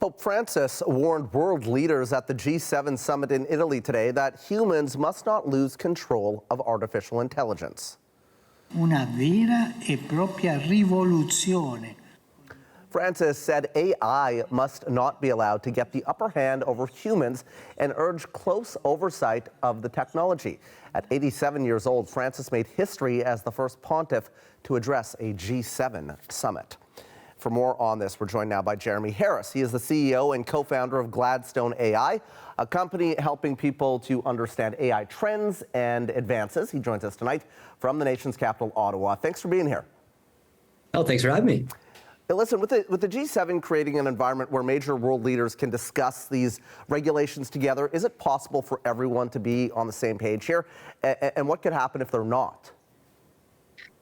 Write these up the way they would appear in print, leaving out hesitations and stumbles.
Pope Francis warned world leaders at the G7 summit in Italy today that humans must not lose control of artificial intelligence. Una vera e propria rivoluzione. Francis said AI must not be allowed to get the upper hand over humans and urged close oversight of the technology. At 87 years old, Francis made history as the first pontiff to address a G7 summit. For more on this, we're joined now by Jeremie Harris. He is the CEO and co-founder of Gladstone AI, a company helping people to understand AI trends and advances. He joins us tonight from the nation's capital, Ottawa. Thanks for being here. Oh, thanks for having me. Now listen, with the G7 creating an environment where major world leaders can discuss these regulations together, is it possible for everyone to be on the same page here? And what could happen if they're not?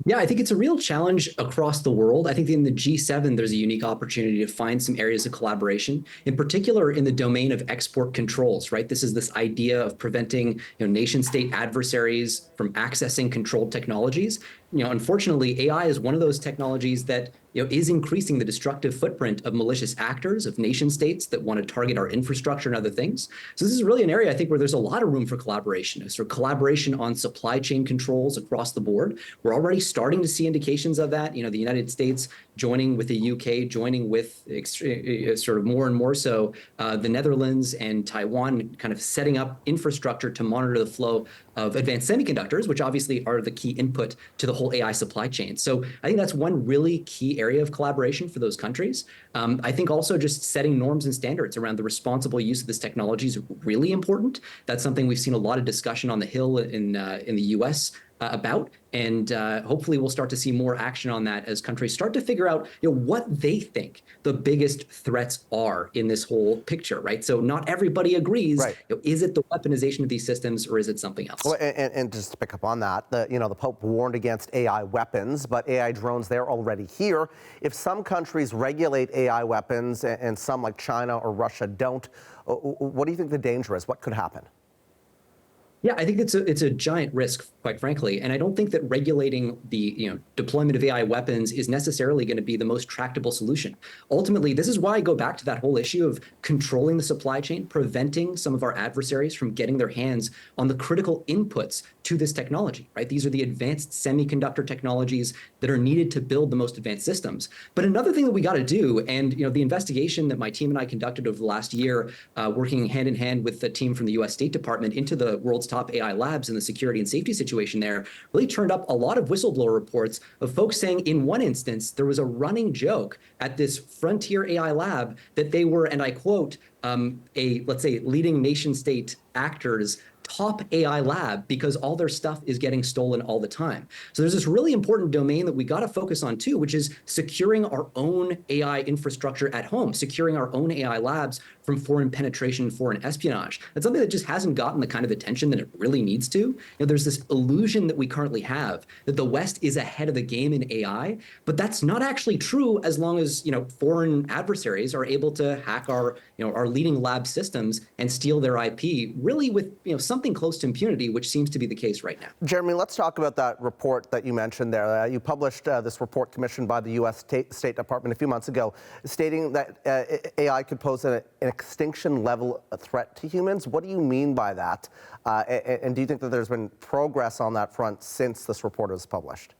Yeah, I think it's a real challenge across the world. I think in the G7, there's a unique opportunity to find some areas of collaboration, in particular in the domain of export controls, right? This is this idea of preventing nation state adversaries from accessing controlled technologies. Unfortunately, AI is one of those technologies that is increasing the destructive footprint of malicious actors, of nation states that want to target our infrastructure and other things. So this is really an area, I think, where there's a lot of room for collaboration. So collaboration on supply chain controls across the board. We're already starting to see indications of that. The United States joining with the UK, joining with sort of more and more so the Netherlands and Taiwan, kind of setting up infrastructure to monitor the flow of advanced semiconductors, which obviously are the key input to the whole AI supply chain. So I think that's one really key area of collaboration for those countries. I think also just setting norms and standards around the responsible use of this technology is really important. That's something we've seen a lot of discussion on the Hill in the US about, and hopefully we'll start to see more action on that as countries start to figure out what they think the biggest threats are in this whole picture, right? So not everybody agrees. Right. Is it the weaponization of these systems or is it something else? Well, and just to pick up on that, the Pope warned against AI weapons, but AI drones, they're already here. If some countries regulate AI weapons and some like China or Russia don't, what do you think the danger is? What could happen? Yeah, I think it's a giant risk, quite frankly, and I don't think that regulating the deployment of AI weapons is necessarily going to be the most tractable solution. Ultimately, this is why I go back to that whole issue of controlling the supply chain, preventing some of our adversaries from getting their hands on the critical inputs to this technology, right? These are the advanced semiconductor technologies that are needed to build the most advanced systems. But another thing that we got to do, and the investigation that my team and I conducted over the last year, working hand in hand with the team from the U.S. State Department into the world's top AI labs and the security and safety situation there, really turned up a lot of whistleblower reports of folks saying in one instance, there was a running joke at this frontier AI lab that they were, and I quote, let's say, leading nation state actors top AI lab because all their stuff is getting stolen all the time. So there's this really important domain that we got to focus on too, which is securing our own AI infrastructure at home, securing our own AI labs from foreign penetration, foreign espionage. That's something that just hasn't gotten the kind of attention that it really needs to. There's this illusion that we currently have that the West is ahead of the game in AI, but that's not actually true as long as foreign adversaries are able to hack our leading lab systems and steal their IP, really with something close to impunity, which seems to be the case right now. Jeremie, let's talk about that report that you mentioned there. You published this report commissioned by the U.S. State Department a few months ago, stating that AI could pose an extinction-level threat to humans. What do you mean by that? And do you think that there's been progress on that front since this report was published?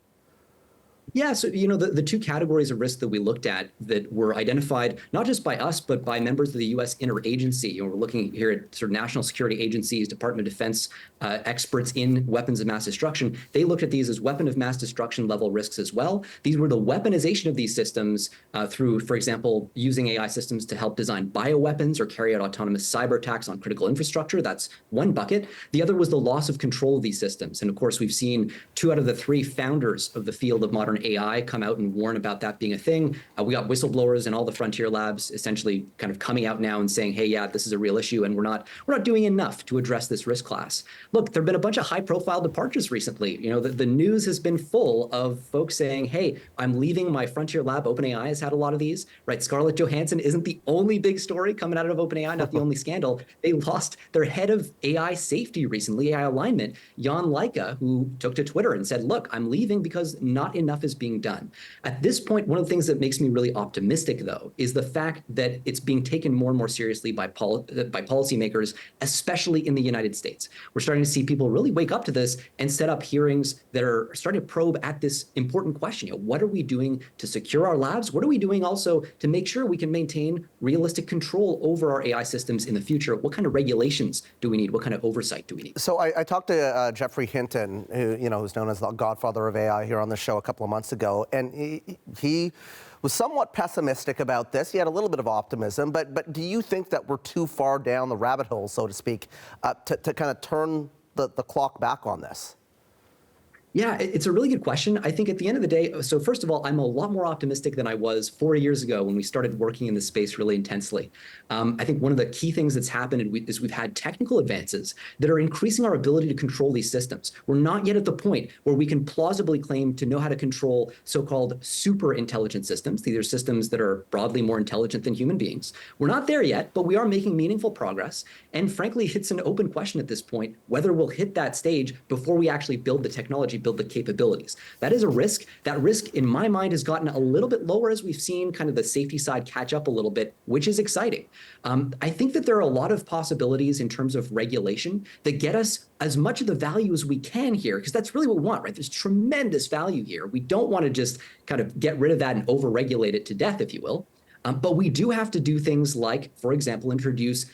Yeah, so the two categories of risk that we looked at that were identified not just by us but by members of the U.S. interagency. We're looking here at sort of national security agencies, Department of Defense experts in weapons of mass destruction. They looked at these as weapon of mass destruction level risks as well. These were the weaponization of these systems through, for example, using AI systems to help design bioweapons or carry out autonomous cyber attacks on critical infrastructure. That's one bucket. The other was the loss of control of these systems. And of course, we've seen 2 out of the 3 founders of the field of modern AI come out and warn about that being a thing. We got whistleblowers in all the frontier labs essentially kind of coming out now and saying, hey, yeah, this is a real issue and we're not doing enough to address this risk class. Look, there have been a bunch of high profile departures recently. The news has been full of folks saying, hey, I'm leaving my frontier lab. OpenAI has had a lot of these, right? Scarlett Johansson isn't the only big story coming out of OpenAI, not the only scandal. They lost their head of AI safety recently, AI alignment, Jan Laika, who took to Twitter and said, look, I'm leaving because not enough is is being done. At this point, one of the things that makes me really optimistic, though, is the fact that it's being taken more and more seriously by policymakers, especially in the United States. We're starting to see people really wake up to this and set up hearings that are starting to probe at this important question. What are we doing to secure our labs? What are we doing also to make sure we can maintain realistic control over our AI systems in the future? What kind of regulations do we need? What kind of oversight do we need? So I talked to Geoffrey Hinton, who's known as the godfather of AI here on the show a couple of months ago, and he was somewhat pessimistic about this. He had a little bit of optimism, but do you think that we're too far down the rabbit hole, so to speak, to kind of turn the clock back on this? Yeah, it's a really good question. I think at the end of the day, so first of all, I'm a lot more optimistic than I was 4 years ago when we started working in this space really intensely. I think one of the key things that's happened is we've had technical advances that are increasing our ability to control these systems. We're not yet at the point where we can plausibly claim to know how to control so-called super intelligent systems. These are systems that are broadly more intelligent than human beings. We're not there yet, but we are making meaningful progress. And frankly, it's an open question at this point whether we'll hit that stage before we actually build the technology, build the capabilities. That is a risk. That risk, in my mind, has gotten a little bit lower as we've seen kind of the safety side catch up a little bit, which is exciting. I think that there are a lot of possibilities in terms of regulation that get us as much of the value as we can here, because that's really what we want, right? There's tremendous value here. We don't want to just kind of get rid of that and over-regulate it to death, if you will. But we do have to do things like, for example, introduce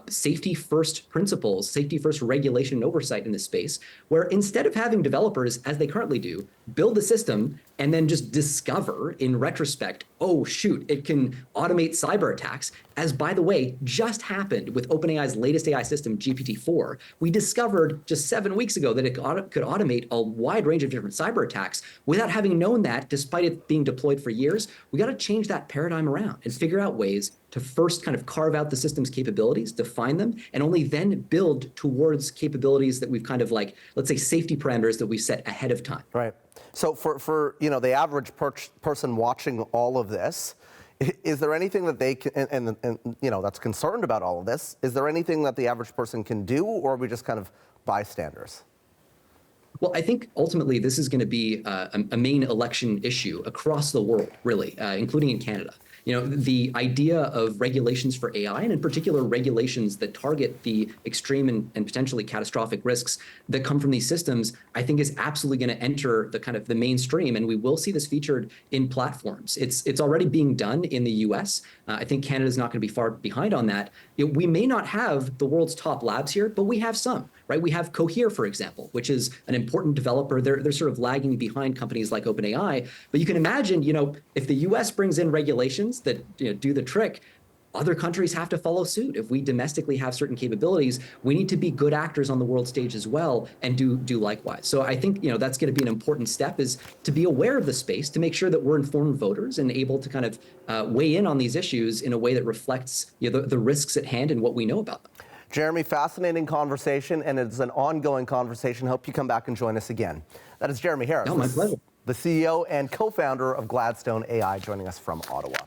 safety-first principles, safety-first regulation and oversight in this space, where instead of having developers, as they currently do, build the system and then just discover in retrospect, oh, shoot, it can automate cyber attacks, as, by the way, just happened with OpenAI's latest AI system, GPT-4. We discovered just 7 weeks ago that it could automate a wide range of different cyber attacks without having known that, despite it being deployed for years. We got to change that paradigm around and figure out ways to first kind of carve out the system's capabilities, define them, and only then build towards capabilities that we've kind of like, let's say, safety parameters that we set ahead of time. Right. So for the average person watching all of this, is there anything that they can, and that's concerned about all of this, is there anything that the average person can do, or are we just kind of bystanders? Well, I think ultimately this is going to be a main election issue across the world, really, including in Canada. The idea of regulations for AI, and in particular regulations that target the extreme and potentially catastrophic risks that come from these systems, I think is absolutely going to enter the kind of the mainstream, and we will see this featured in platforms. It's already being done in the US. I think Canada's not going to be far behind on that. We may not have the world's top labs here, but we have some, right? We have Cohere, for example, which is an important developer. They're sort of lagging behind companies like OpenAI, but you can imagine, if the US brings in regulations that do the trick, other countries have to follow suit. If we domestically have certain capabilities, we need to be good actors on the world stage as well and do likewise. So I think that's going to be an important step, is to be aware of the space, to make sure that we're informed voters and able to kind of weigh in on these issues in a way that reflects the risks at hand and what we know about them. Jeremie, fascinating conversation, and it's an ongoing conversation. Hope you come back and join us again. That is Jeremie Harris. Oh, my pleasure. The CEO and co-founder of Gladstone AI, joining us from Ottawa.